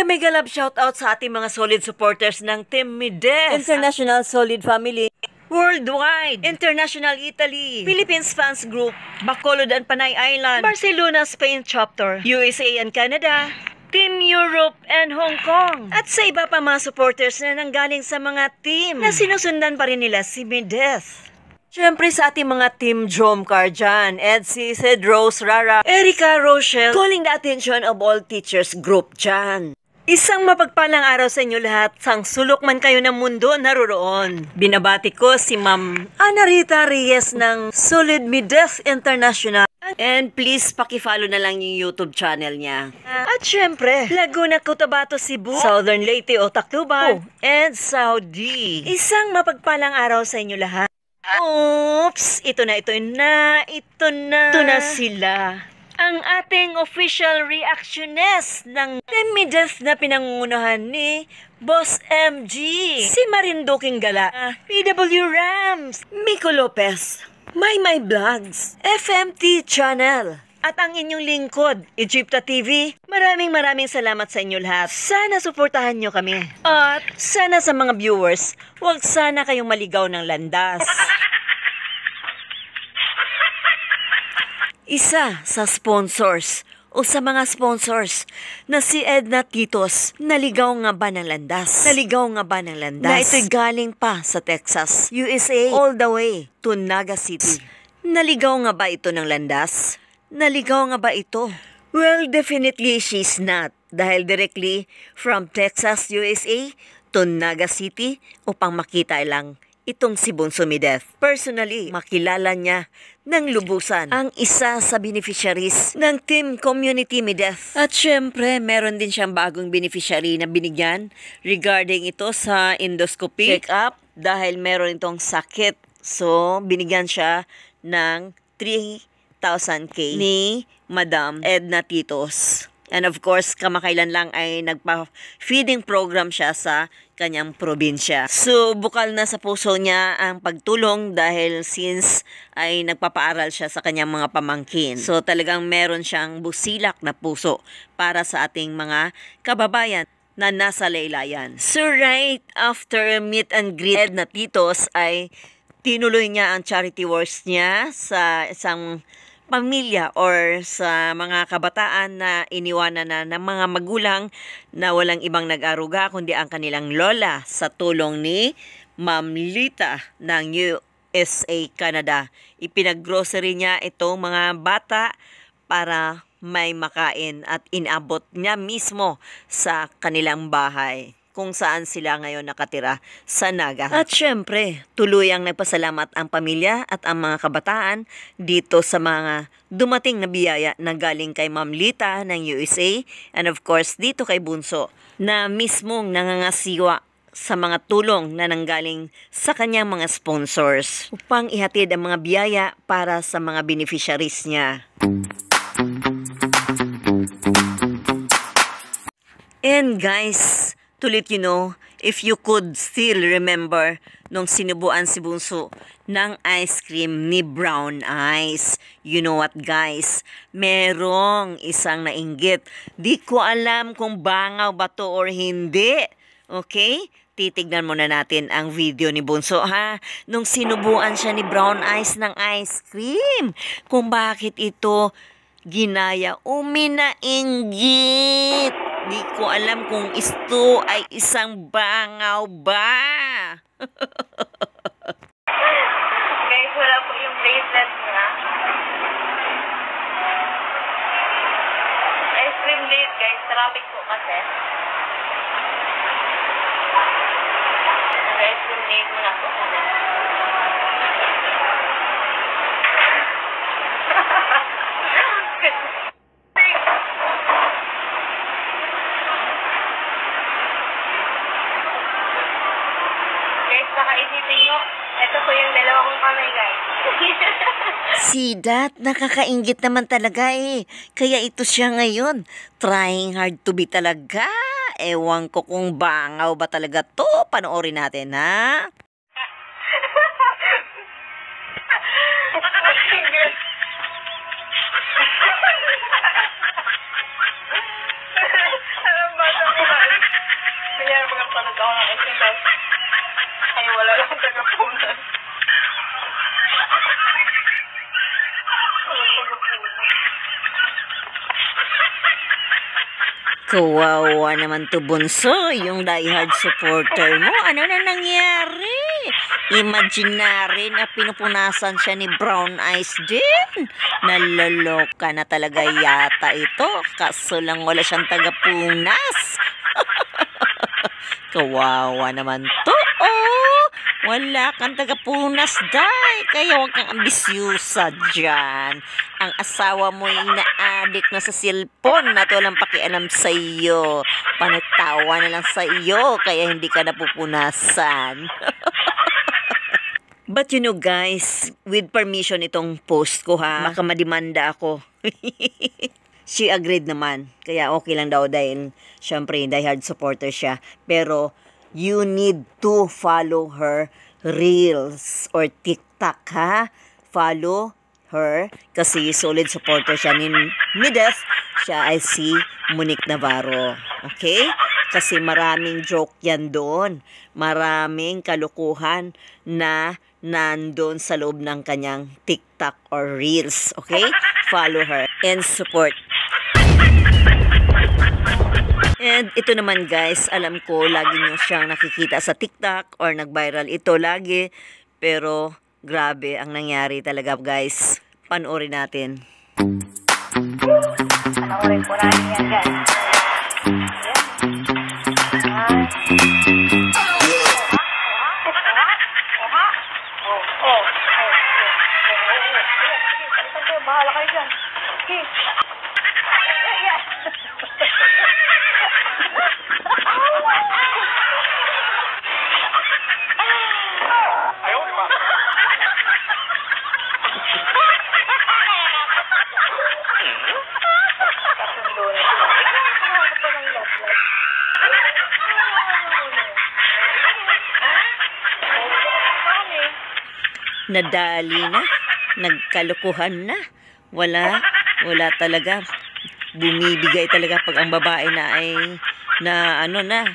mega love shoutout sa ating mga solid supporters ng Team Mides, International Solid Family, Worldwide, International Italy, Philippines Fans Group, Bacolod and Panay Island, Barcelona, Spain Chapter, USA and Canada, Team Europe and Hong Kong, at sa iba pa mga supporters na nanggaling sa mga team na sinusundan pa rin nila si Mides. Siyempre sa ating mga Team Dromcar dyan, Edsy, Sid, Rose, Rara, Erica, Rochelle, calling the attention of all teachers group dyan. Isang mapagpalang araw sa inyo lahat, sang sulok man kayo ng mundo naroroon. Binabati ko si Ma'am Ana Rita Reyes ng Solid Mides International. And please, pakifollow na lang yung YouTube channel niya. At syempre, Laguna, Cotabato, Cebu, Southern Leyte o Tacloban, and Saudi. Isang mapagpalang araw sa inyo lahat. Oops! Ito na sila. Ang ating official reactionist ng Team Mides na pinangungunahan ni Boss MG, si Marinduking Gala, PW Rams, Miko Lopez, My Vlogs, FMT Channel, at ang inyong lingkod, Egypta TV. Maraming salamat sa inyo lahat. Sana suportahan nyo kami. At sana sa mga viewers, huwag sana kayong maligaw ng landas. Isa sa sponsors o sa mga sponsors na si Edna Titos, naligaw nga ba ng landas? Na ito'y galing pa sa Texas, USA, all the way to Naga City. Naligaw nga ba ito ng landas? Naligaw nga ba ito? Well, definitely she's not. Dahil directly from Texas, USA to Naga City upang makita lang itong si Bunso Mides. Personally, makilala niya ng lubusan ang isa sa beneficiaries ng Team Community Mides. At syempre, meron din siyang bagong beneficiary na binigyan regarding ito sa endoscopy check-up dahil meron itong sakit. So, binigyan siya ng 3,000K ni Madam Edna Titos. And of course, kamakailan lang ay nagpa-feeding program siya sa kanyang probinsya. So, bukal na sa puso niya ang pagtulong dahil since ay nagpapaaral siya sa kanyang mga pamangkin. So, talagang meron siyang busilak na puso para sa ating mga kababayan na nasa laylayan. So, right after meet and greet Edna Titos ay tinuloy niya ang charity works niya sa isang pamilya or sa mga kabataan na iniwanan na ng mga magulang na walang ibang nag-aruga kundi ang kanilang lola sa tulong ni Ma'am Lita ng USA, Canada. Ipinag-grocery niya itong mga bata para may makain at inabot niya mismo sa kanilang bahay kung saan sila ngayon nakatira sa Naga. At syempre, tuluyang nagpasalamat ang pamilya at ang mga kabataan dito sa mga dumating na biyaya na galing kay Ma'am Lita ng USA and of course dito kay Bunso na mismong nangangasiwa sa mga tulong na nanggaling sa kanyang mga sponsors upang ihatid ang mga biyaya para sa mga beneficiaries niya. And guys, to let you know, if you could still remember nung sinubuan si Bunso ng ice cream ni Brown Ice. You know what guys? Merong isang nainggit. Di ko alam kung bangaw ba to or hindi. Okay? Titignan muna natin ang video ni Bunso ha. Nung sinubuan siya ni Brown Ice ng ice cream. Kung bakit ito ginaya uminainggit. Di ko alam kung ito ay isang bangaw ba. Guys, wala po yung bracelet niya. Ice cream late guys, traffic po kasi. Ice cream late muna po kami. Baka isipin nyo, ito po yung dalawa kong kamay, guys. Si Dat, nakakainggit naman talaga eh. Kaya ito siya ngayon. Trying hard to be talaga. Ewan ko kung bangaw ba talaga to. Panoorin natin, ha? Alam ba ito Kawawa naman to, Bunso, yung diehard supporter mo. Ano na nangyari? Imaginary na pinupunasan siya ni Brown Eyes din. Naloloka na talaga yata ito. Kaso lang wala siyang tagapunas. Kawawa naman to. Oh, wala kang tagapunas, Day. Kaya huwag kang ambisyusa dyan. Ang asawa mo ay na-addict na sa cellphone at walang pakialam sa iyo. Panatawa na lang sa iyo, kaya hindi ka napupunasan. But you know guys, with permission itong post ko ha, baka madimanda ako. She agreed naman, kaya okay lang daw dahil syempre diehard supporter siya. Pero you need to follow her Reels or TikTok ha. Follow her kasi solid supporter siya ni Death. Siya ay si Monique Navarro. Okay? Kasi maraming joke yan doon. Maraming kalukuhan na nandun sa loob ng kanyang TikTok or Reels. Okay? Follow her and support. And ito naman guys, alam ko lagi nyo siyang nakikita sa TikTok or nag-viral ito lagi. Pero grabe ang nangyari talaga guys. Panoorin natin. Panoorin ko rin yan guys. Bahala kayo dyan. Nadali na, nagkalukuhan na. Wala talaga. Bumibigay talaga pag ang babae na ay na ano na.